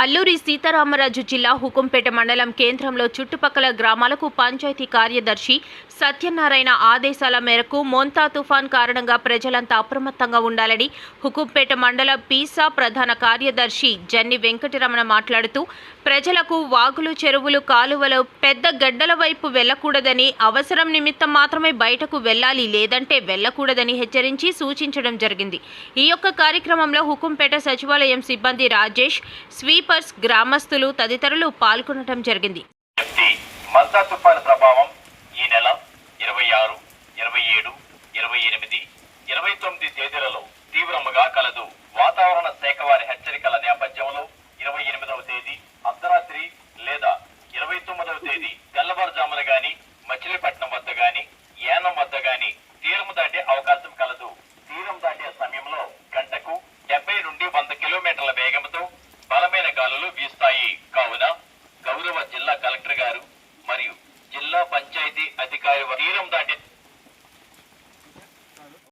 అల్లూరి సీతారామరాజు జిల్లా హుకుంపేట మండలం కేంద్రంలో చుట్టుపక్కల గ్రామాలకు పంచాయతీ కార్యదర్శి సత్యనారాయణ ఆదేశాల మేరకు మోంతా తుఫాన్ కారణంగా ప్రజలంతా అప్రమత్తంగా ఉండాలని హుకుంపేట మండల పీసా ప్రధాన కార్యదర్శి జన్ని వెంకటరమణ మాట్లాడుతూ ప్రజలకు వాగులు, చెరువులు, కాలువలు, పెద్ద గడ్డల వైపు వెళ్లకూడదని, అవసరం నిమిత్తం మాత్రమే బయటకు వెళ్లాలి, లేదంటే వెళ్లకూడదని హెచ్చరించి సూచించడం జరిగింది. ఈ యొక్క కార్యక్రమంలో హుకుంపేట సచివాలయం సిబ్బంది రాజేష్, స్వీపర్స్, గ్రామస్తులు తదితరులు పాల్గొనడం జరిగింది. మోంతా తుఫాను ప్రభావం ఈ నెల 26, 27, 28, 29 తేదీలలో తీవ్రముగా కలదు. వాతావరణ శాఖ వారి హెచ్చరికల నేపథ్యంలో 28వ తేదీ అర్ధరాత్రి లేదా 29వ తేదీ తెల్లవారుజామున గాని మచిలీపట్నం వద్ద గాని యానం వద్ద గాని తీరం దాటే అవకాశం కలదు. తీరం దాటే సమయంలో గంటకు 70 నుండి 100 కిలోమీటర్ల వేగంతో బలమైన గాలులు వీస్తాయి. కావున గౌరవ జిల్లా కలెక్టర్ గారు మరియు జిల్లా పంచాయతీ అధికారి తీరం దాటే